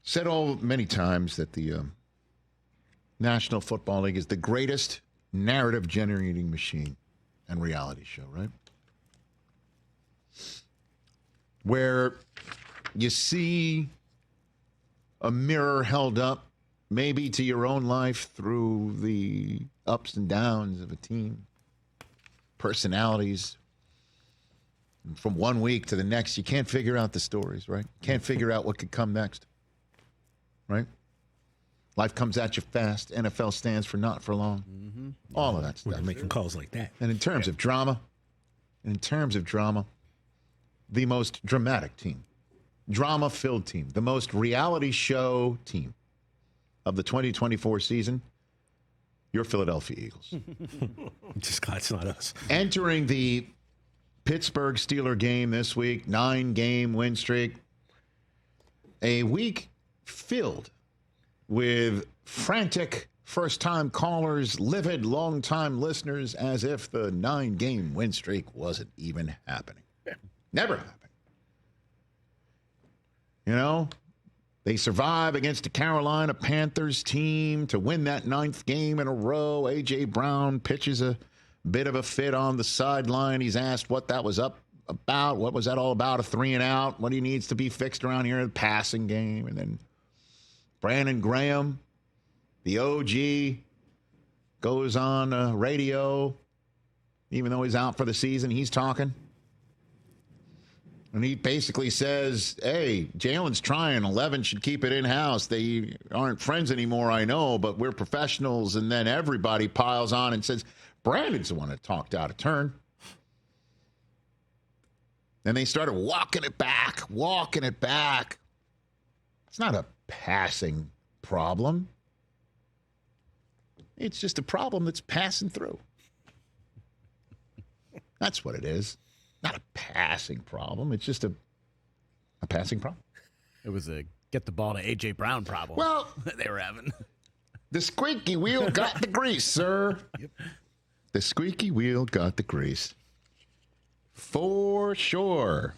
Said many times that the National Football League is the greatest narrative-generating machine and reality show, right? Where you see a mirror held up maybe to your own life through the ups and downs of a team, personalities. And from one week to the next, you can't figure out the stories, right? Can't figure out what could come next, right? Life comes at you fast. NFL stands for not for long. Mm-hmm. All of that stuff. We're making calls like that. And in terms of drama, the most dramatic team, drama-filled team, the most reality show team of the 2024 season, your Philadelphia Eagles. Just God, it's not us. Entering the Pittsburgh Steeler game this week, 9-game win streak. A week filled with frantic first-time callers, livid long-time listeners, as if the 9-game win streak wasn't even happening. Never happened. You know, they survive against the Carolina Panthers team to win that 9th game in a row. A.J. Brown pitches a bit of a fit on the sideline. He's asked what that was about. What was that all about? A 3-and-out. What he needs to be fixed around here in the passing game. And then Brandon Graham, the OG, goes on radio. Even though he's out for the season, he's talking. And he basically says, hey, Jalen's trying. 11 should keep it in-house. They aren't friends anymore, I know, but we're professionals. And then everybody piles on and says, Brandon's the one that talked out of turn. And they started walking it back. It's not a passing problem. It's just a problem that's passing through. That's what it is. Not a passing problem. It's just a passing problem. It was a get the ball to A.J. Brown problem. Well, they were having. The squeaky wheel got the grease, sir. Yep. The squeaky wheel got the grease. For sure.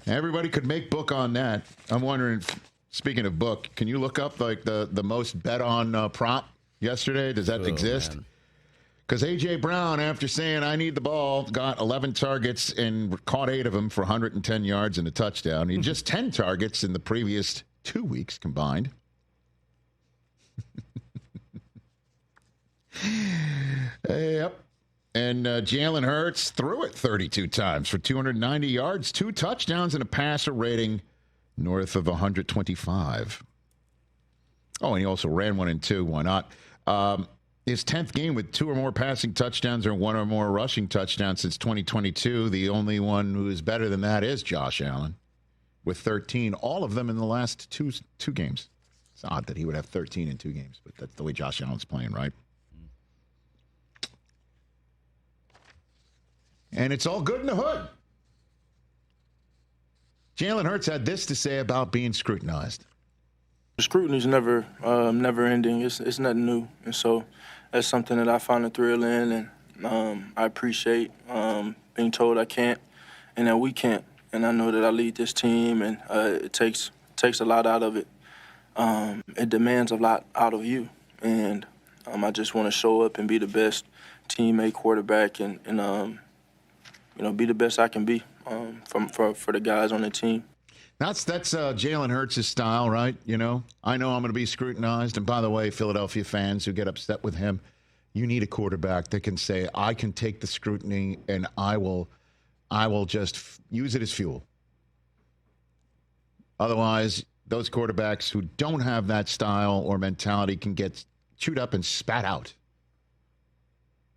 Everybody could make book on that. I'm wondering, speaking of book, can you look up like the most bet on prop yesterday? Does that exist? Man. Because A.J. Brown, after saying, I need the ball, got 11 targets and caught 8 of them for 110 yards and a touchdown. He had just 10 targets in the previous 2 weeks combined. Yep. And Jalen Hurts threw it 32 times for 290 yards, 2 touchdowns, and a passer rating north of 125. Oh, and he also ran 1 and 2. Why not? His 10th game with 2 or more passing touchdowns or 1 or more rushing touchdowns since 2022. The only one who is better than that is Josh Allen with 13, all of them in the last two games. It's odd that he would have 13 in 2 games, but that's the way Josh Allen's playing, right? And it's all good in the hood. Jalen Hurts had this to say about being scrutinized. Scrutiny's never ending. It's nothing new, and so that's something that I find a thrill in, and I appreciate being told I can't and that we can't. And I know that I lead this team, and it takes a lot out of it. It demands a lot out of you, and I just want to show up and be the best teammate, quarterback, and be the best I can be for the guys on the team. That's Jalen Hurts' style, right? You know I'm going to be scrutinized. And by the way, Philadelphia fans who get upset with him, you need a quarterback that can say, I can take the scrutiny and I will just use it as fuel. Otherwise, those quarterbacks who don't have that style or mentality can get chewed up and spat out.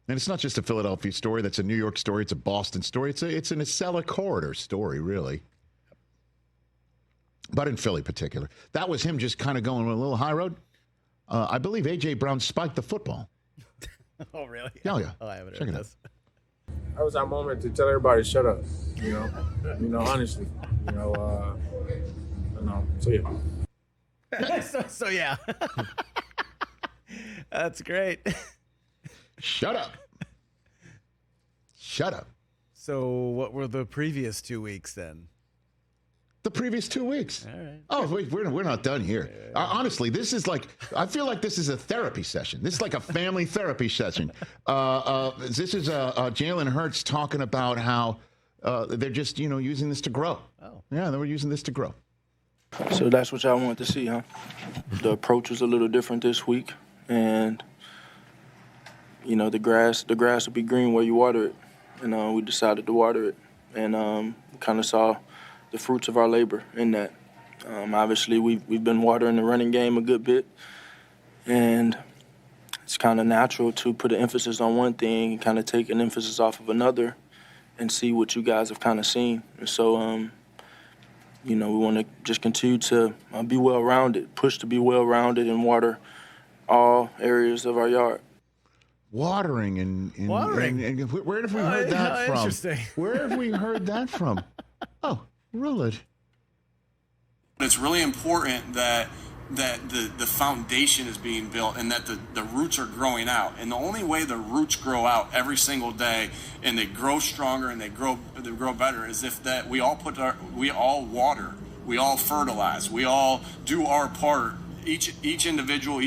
And it's not just a Philadelphia story. That's a New York story. It's a Boston story. It's an Acela corridor story, really. But in Philly particular. That was him just kind of going a little high road. I believe A.J. Brown spiked the football. Oh, really? Yeah. Oh, I haven't Check heard it this. That was our moment to tell everybody, shut up, honestly, so yeah. so yeah. That's great. Shut up. Shut up. So what were the previous 2 weeks then? the previous 2 weeks. All right. Oh, wait, we're not done here. Honestly, this is like, I feel like this is a therapy session. This is like a family therapy session. This is Jalen Hurts talking about how they're just, using this to grow. Oh. Yeah, they were using this to grow. So that's what y'all wanted to see, huh? The approach was a little different this week, and the grass will be green where you water it, and we decided to water it, and kind of saw the fruits of our labor in that. Obviously, we've been watering the running game a good bit, and it's kind of natural to put an emphasis on one thing and kind of take an emphasis off of another, and see what you guys have kind of seen. And so, we want to just continue to be well-rounded, push to be well-rounded and water all areas of our yard. Watering and Watering? And where have we heard that from? Interesting. Where have we heard that from? Oh, really? It's really important that the foundation is being built and that the roots are growing out. And the only way the roots grow out every single day and they grow stronger and they grow better is if that we all water, we all fertilize, we all do our part. Each individual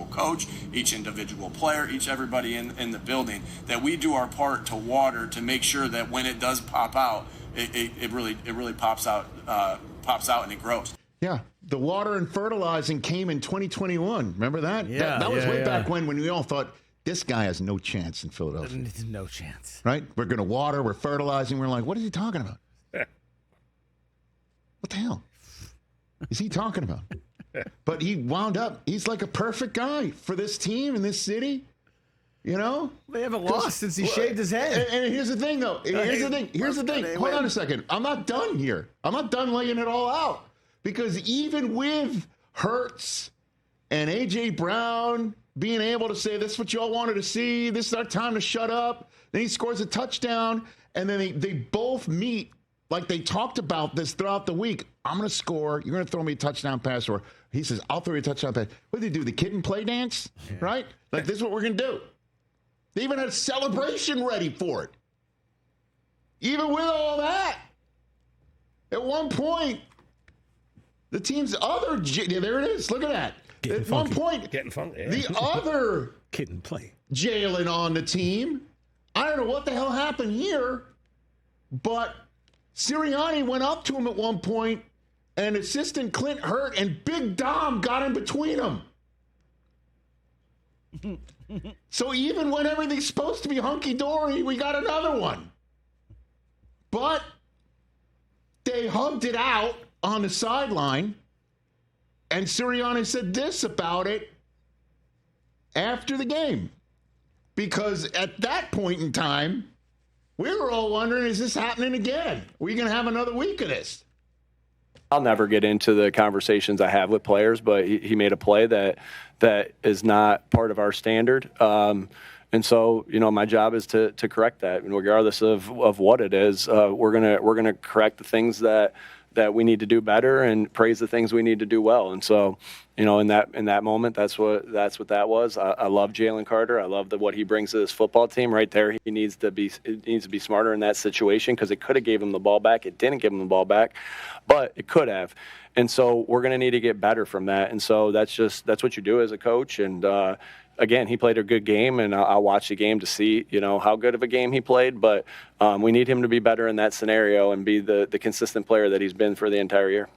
coach, each individual player, everybody in the building, that we do our part to water to make sure that when it does pop out, it really pops out and it grows. Yeah, the water and fertilizing came in 2021. Remember that? Yeah, that was way yeah. back when we all thought this guy has no chance in Philadelphia. No chance. Right? We're going to water, we're fertilizing. We're like, what is he talking about? What the hell is he talking about? But he wound up, he's like a perfect guy for this team in this city. They haven't lost since he shaved his head. And here's the thing, though. Here's the thing. Hold on a second. I'm not done here. I'm not done laying it all out. Because even with Hurts and A.J. Brown being able to say, this is what y'all wanted to see, this is our time to shut up, then he scores a touchdown, and then they both meet like they talked about this throughout the week. I'm going to score. You're going to throw me a touchdown pass. Or he says, I'll throw you a touchdown pass. What did they do? The kid and play dance? Yeah. Right? Like, this is what we're going to do. They even had a celebration ready for it. Even with all that, at one point, the team's other, there it is, look at that. Getting at funky. One point, Getting funky. Yeah. The other Kid and play. Jalen on the team, I don't know what the hell happened here, but Sirianni went up to him at one point, and assistant Clint hurt, and Big Dom got in between them. So even when everything's supposed to be hunky-dory, we got another one. But they hugged it out on the sideline, and Sirianni said this about it after the game. Because at that point in time, we were all wondering, is this happening again? Are we going to have another week of this? I'll never get into the conversations I have with players, but he made a play that is not part of our standard. And so, my job is to correct that. And regardless of what it is, we're gonna correct the things that we need to do better and praise the things we need to do well. And so, in that moment, that's what that was. I love Jalen Carter. I love what he brings to this football team. Right there, he needs to be smarter in that situation, because it could have gave him the ball back. It didn't give him the ball back, but it could have. And so we're going to need to get better from that. And so that's what you do as a coach. And again, he played a good game, and I'll watch the game to see, how good of a game he played. But we need him to be better in that scenario and be the consistent player that he's been for the entire year.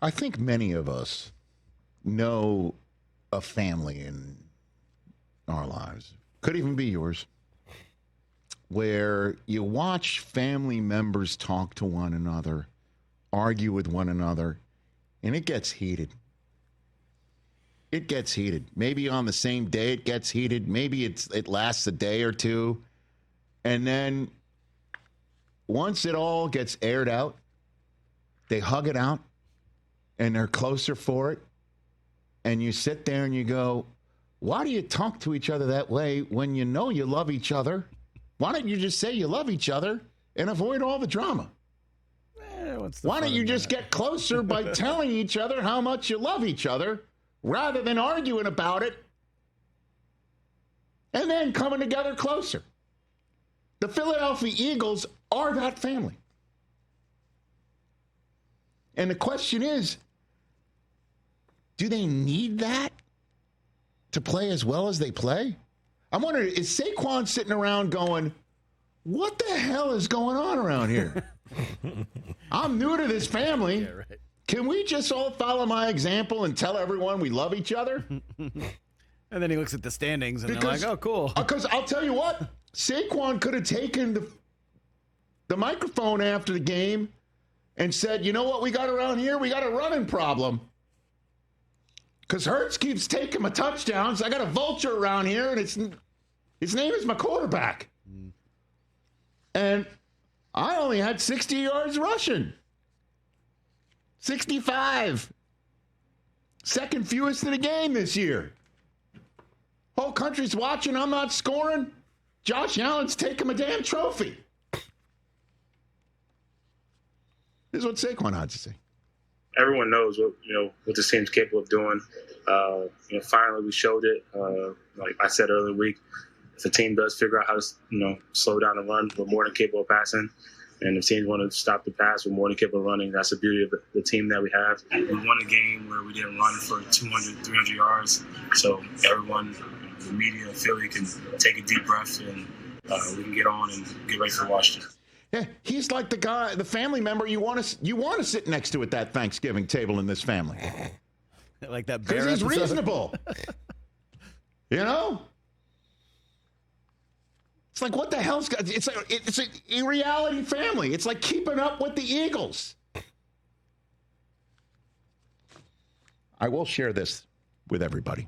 I think many of us know a family in our lives, could even be yours, where you watch family members talk to one another, argue with one another, and it gets heated. It gets heated. Maybe on the same day it gets heated. Maybe it lasts a day or two. And then once it all gets aired out, they hug it out, and they're closer for it. And you sit there and you go, why do you talk to each other that way when you know you love each other? Why don't you just say you love each other and avoid all the drama? Why don't you just get closer by telling each other how much you love each other rather than arguing about it and then coming together closer? The Philadelphia Eagles are that family. And the question is, do they need that to play as well as they play? I'm wondering, is Saquon sitting around going, what the hell is going on around here? I'm new to this family. Yeah, right. Can we just all follow my example and tell everyone we love each other? And then he looks at the standings and they're Because- like, oh, cool. Because I'll tell you what, Saquon could have taken the microphone after the game and said, you know what we got around here? We got a running problem. Because Hurts keeps taking my touchdowns. I got a vulture around here, and his name is my quarterback. And I only had 60 yards rushing. 65. Second fewest in the game this year. Whole country's watching. I'm not scoring. Josh Allen's taking my damn trophy. This is what Saquon had to say. Everyone knows what this team's capable of doing. Finally we showed it. Like I said earlier in the week, if the team does figure out how to slow down and run, we're more than capable of passing. And if teams want to stop the pass, we're more than capable of running. That's the beauty of the team that we have. We won a game where we didn't run for 200, 300 yards. So everyone, the media, Philly can take a deep breath and we can get on and get ready for Washington. Yeah, he's like the guy, the family member you want to sit next to at that Thanksgiving table in this family. Like that bear Because he's episode. reasonable. You know? It's like, what the hell's... It's a reality family. It's like keeping up with the Eagles. I will share this with everybody.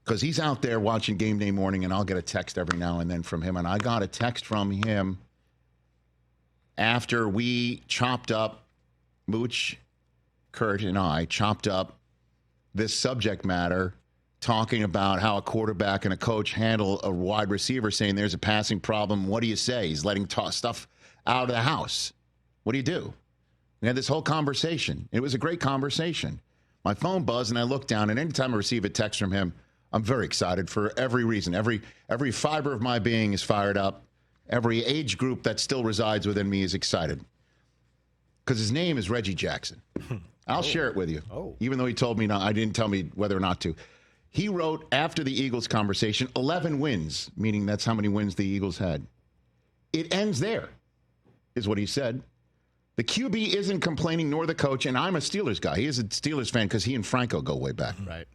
Because he's out there watching Game Day Morning, and I'll get a text every now and then from him. And I got a text from him after we chopped up, Mooch, Kurt, and I chopped up this subject matter, talking about how a quarterback and a coach handle a wide receiver, saying there's a passing problem. What do you say? He's letting stuff out of the house. What do you do? We had this whole conversation. It was a great conversation. My phone buzzed, and I looked down, and anytime I receive a text from him, I'm very excited for every reason. Every fiber of my being is fired up. Every age group that still resides within me is excited. Because his name is Reggie Jackson. I'll share it with you. Even though he told me not, I didn't tell me whether or not to. He wrote after the Eagles conversation, 11 wins, meaning that's how many wins the Eagles had. It ends there, is what he said. The QB isn't complaining, nor the coach, and I'm a Steelers guy. He is a Steelers fan because he and Franco go way back. Right.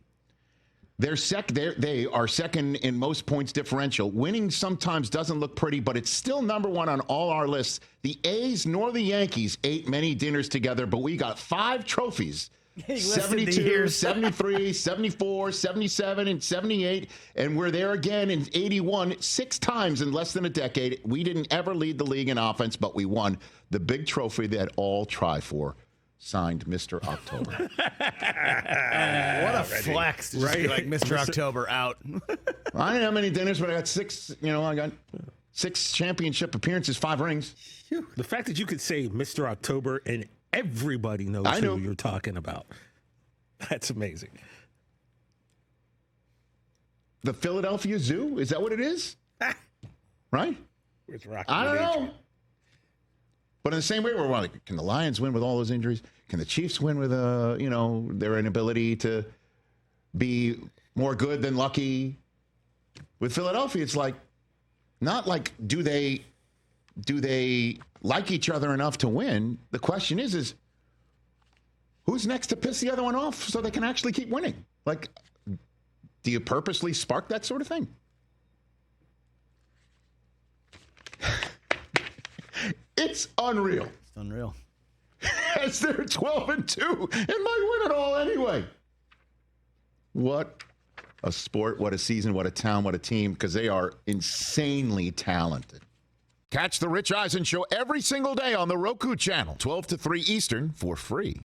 They are second in most points differential. Winning sometimes doesn't look pretty, but it's still number one on all our lists. The A's nor the Yankees ate many dinners together, but we got 5 trophies. 72, 73, 74, 77, and 78. And we're there again in 81, 6 times in less than a decade. We didn't ever lead the league in offense, but we won the big trophy that all try for. Signed, Mr. October. What a flex. To just be like Mr. October out. I didn't have many dinners, but I got 6, I got 6 championship appearances, 5 rings. The fact that you could say Mr. October and everybody knows who you're talking about. That's amazing. The Philadelphia Zoo? Is that what it is? Right? I don't know. But in the same way, we're like, can the Lions win with all those injuries? Can the Chiefs win with, their inability to be more good than lucky? With Philadelphia, it's like, not like, do they like each other enough to win? The question is who's next to piss the other one off so they can actually keep winning? Like, do you purposely spark that sort of thing? It's unreal. It's unreal. As they're 12-2 and might win it all anyway. What a sport, what a season, what a town, what a team, because they are insanely talented. Catch the Rich Eisen Show every single day on the Roku Channel, 12 to 3 Eastern, for free.